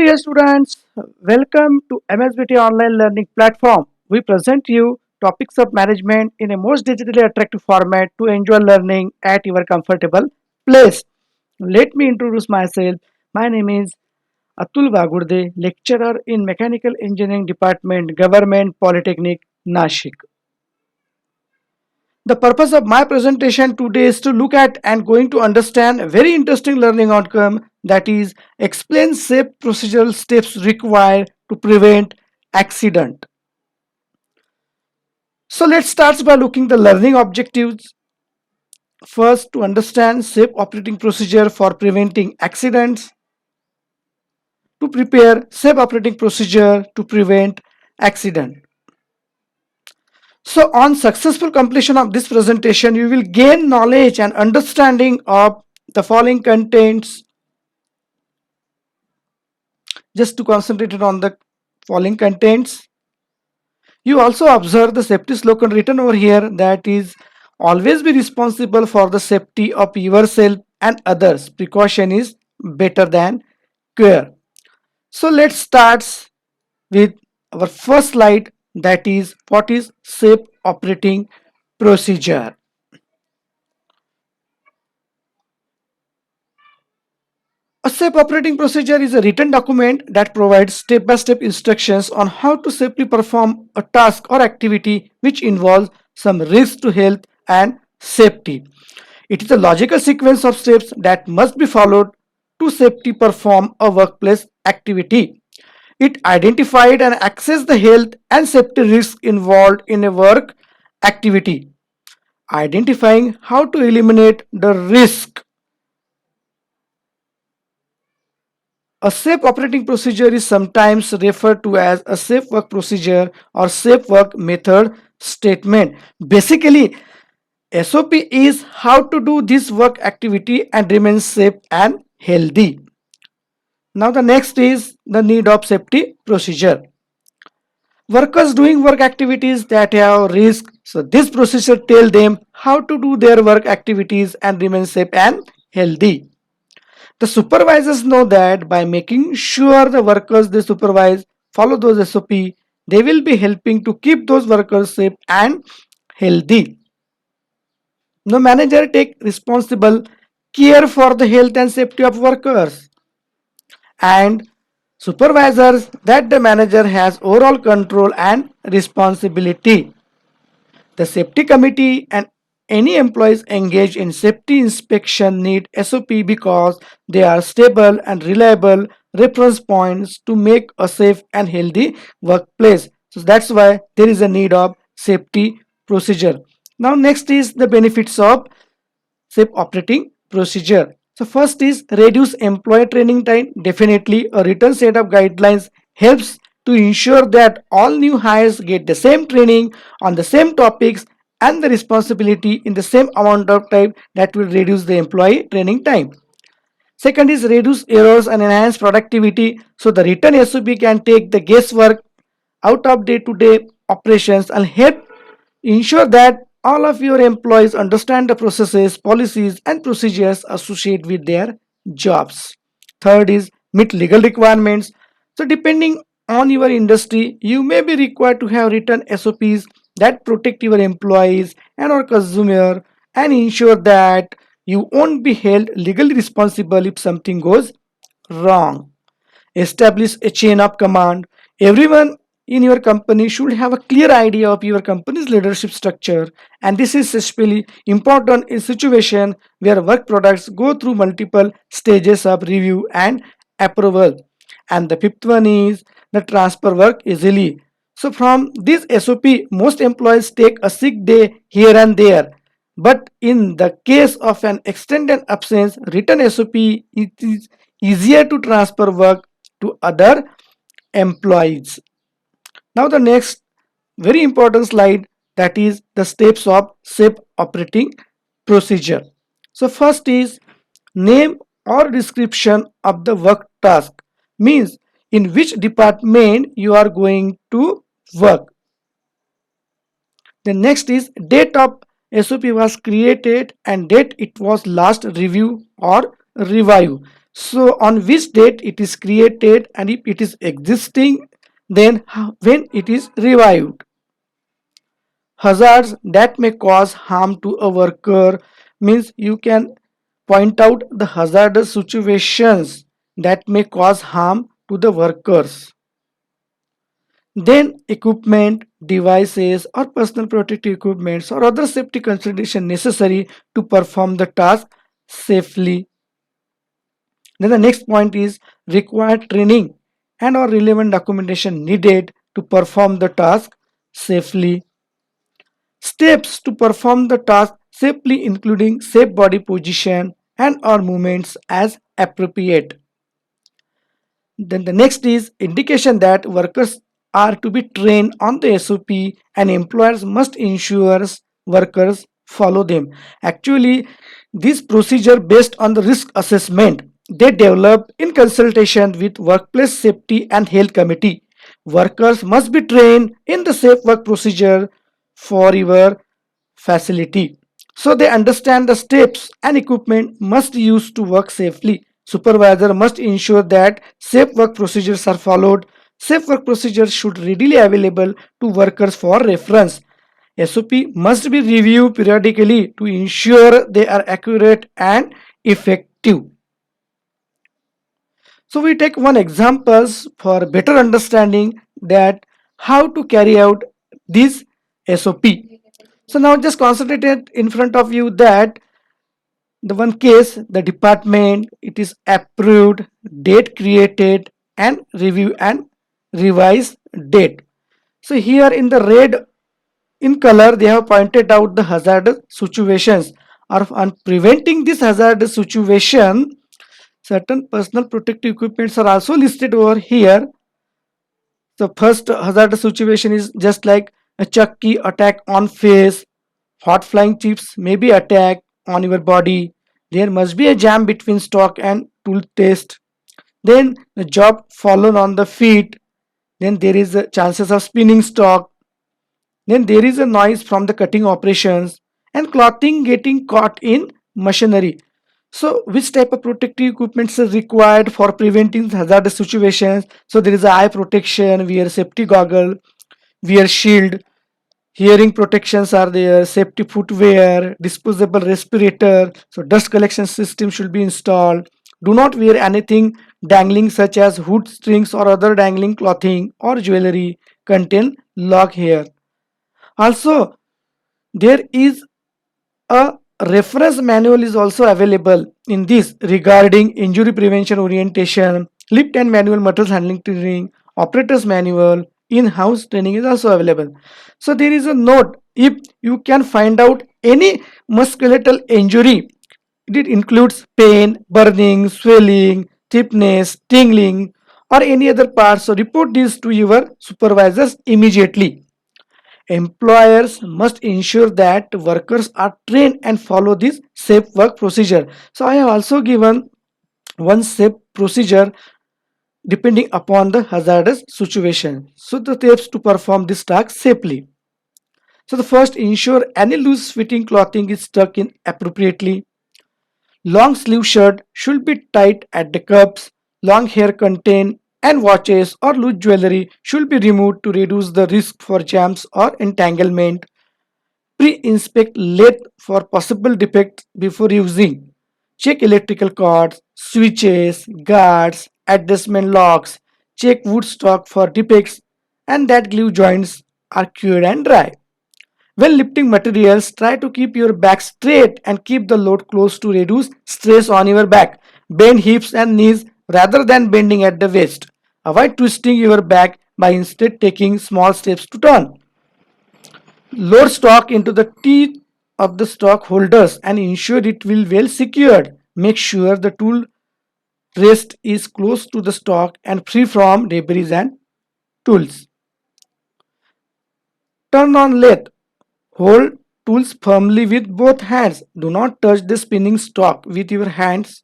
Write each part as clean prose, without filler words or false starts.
dear students, welcome to MSBT online learning platform. We present you topics of management in a most digitally attractive format to enjoy learning at your comfortable place. Let me introduce myself. My name is Atul Vagurde, lecturer in Mechanical Engineering Department, Government Polytechnic, Nashik. The purpose of my presentation today is to look at and going to understand a very interesting learning outcome, that is explain safe procedural steps required to prevent accident. So let's start by looking the learning objectives. First, to understand safe operating procedure for preventing accidents, to prepare safe operating procedure to prevent accident. So on successful completion of this presentation, you will gain knowledge and understanding of the following contents. Just to concentrate on the following contents. You also observe the safety slogan written over here, that is always be responsible for the safety of yourself and others. Precaution is better than cure. So let's start with our first slide, that is what is safe operating procedure. A SAFe operating procedure is a written document that provides step-by-step instructions on how to safely perform a task or activity which involves some risk to health and safety. It is a logical sequence of steps that must be followed to safely perform a workplace activity. It identified and assessed the health and safety risks involved in a work activity, identifying how to eliminate the risk. A safe operating procedure is sometimes referred to as a safe work procedure or safe work method statement. Basically, SOP is how to do this work activity and remain safe and healthy. Now the next is the need of safety procedure. Workers doing work activities that have risk. So this procedure tell them how to do their work activities and remain safe and healthy. The supervisors know that by making sure the workers they supervise follow those SOP, they will be helping to keep those workers safe and healthy. No manager take responsible care for the health and safety of workers, and supervisors that the manager has overall control and responsibility. The safety committee and any employees engaged in safety inspection need SOP because they are stable and reliable reference points to make a safe and healthy workplace. So that's why there is a need of safety procedure. Now next is the benefits of safe operating procedure. So first is reduce employee training time. Definitely a written set of guidelines helps to ensure that all new hires get the same training on the same topics and the responsibility in the same amount of time. That will reduce the employee training time. Second is reduce errors and enhance productivity. So the written SOP can take the guesswork out of day-to-day operations and help ensure that all of your employees understand the processes, policies, and procedures associated with their jobs. Third is meet legal requirements. So, depending on your industry, you may be required to have written SOPs that protect your employees and our consumer and ensure that you won't be held legally responsible if something goes wrong. Establish a chain of command. Everyone in your company should have a clear idea of your company's leadership structure, and this is especially important in situation where work products go through multiple stages of review and approval. And the fifth one is the transfer work easily. So from this SOP, most employees take a sick day here and there, but in the case of an extended absence, written SOP, it is easier to transfer work to other employees. Now the next very important slide, that is the steps of safe operating procedure. So first is name or description of the work task, means in which department you are going to work. The next is date of SOP was created and date it was last review or review. So on which date it is created, and if it is existing, then when it is revived. Hazards that may cause harm to a worker means you can point out the hazardous situations that may cause harm to the workers. Then equipment, devices or personal protective equipments or other safety consideration necessary to perform the task safely. Then the next point is required training and or relevant documentation needed to perform the task safely. Steps to perform the task safely including safe body position and or movements as appropriate. Then the next is indication that workers are to be trained on the SOP and employers must ensure workers follow them. Actually, this procedure based on the risk assessment they developed in consultation with workplace safety and health committee. Workers must be trained in the safe work procedure for your facility. So they understand the steps and equipment must use to work safely. Supervisor must ensure that safe work procedures are followed. Safe work procedures should readily available to workers for reference. SOP must be reviewed periodically to ensure they are accurate and effective. So we take one examples for better understanding that how to carry out this SOP. So now just concentrate it in front of you that the one case the department it is approved, date created and review and revise date. So here in the red in color they have pointed out the hazardous situations or on preventing this hazardous situation certain personal protective equipments are also listed over here. The first hazardous situation is just like a chucky attack on face. Hot flying chips may be attacked on your body. There must be a jam between stock and tool test. Then the job fallen on the feet. Then there is a chances of spinning stock. Then there is a noise from the cutting operations and clothing getting caught in machinery. So which type of protective equipment is required for preventing hazardous situations? So there is a eye protection, wear safety goggle, wear shield, hearing protections are there, safety footwear, disposable respirator, so dust collection system should be installed. Do not wear anything dangling such as hood strings or other dangling clothing or jewelry contain lock hair. Also there is a reference manual is also available in this regarding injury prevention orientation, lift and manual materials handling training, operators manual, in-house training is also available. So there is a note if you can find out any musculoskeletal injury, it includes pain, burning, swelling, stiffness, tingling, or any other parts. So report this to your supervisors immediately. Employers must ensure that workers are trained and follow this safe work procedure. So I have also given one safe procedure depending upon the hazardous situation. So the steps to perform this task safely. So the first, ensure any loose fitting clothing is stuck in appropriately. Long sleeve shirt should be tight at the cuffs. Long hair contain and watches or loose jewelry should be removed to reduce the risk for jams or entanglement. Pre-inspect lathe for possible defects before using. Check electrical cords, switches, guards, adjustment locks. Check wood stock for defects and that glue joints are cured and dry. When lifting materials, try to keep your back straight and keep the load close to reduce stress on your back. Bend hips and knees rather than bending at the waist. Avoid twisting your back by instead taking small steps to turn. Load stock into the teeth of the stock holders and ensure it will well secured. Make sure the tool rest is close to the stock and free from debris and tools. Turn on lathe. Hold tools firmly with both hands. Do not touch the spinning stock with your hands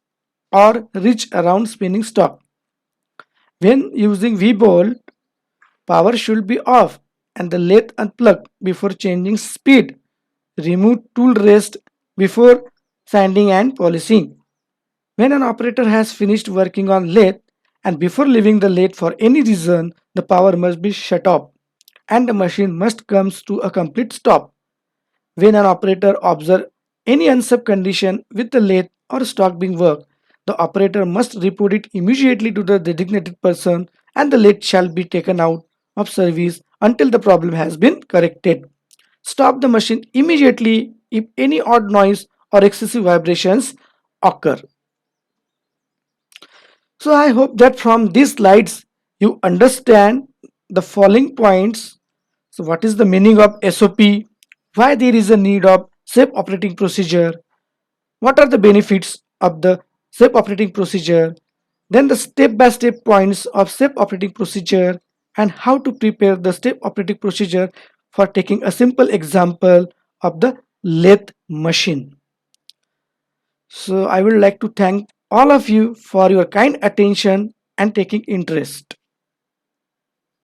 or reach around spinning stock. When using V-bolt, power should be off and the lathe unplugged before changing speed. Remove tool rest before sanding and polishing. When an operator has finished working on lathe and before leaving the lathe for any reason, the power must be shut off and the machine must come to a complete stop. When an operator observes any unsafe condition with the lathe or stock being worked, the operator must report it immediately to the designated person and the lathe shall be taken out of service until the problem has been corrected. Stop the machine immediately if any odd noise or excessive vibrations occur. So I hope that from these slides you understand the following points. So what is the meaning of SOP? Why there is a need of safe operating procedure? What are the benefits of the safe operating procedure? Then the step-by-step points of safe operating procedure and how to prepare the step operating procedure for taking a simple example of the lathe machine. So I would like to thank all of you for your kind attention and taking interest.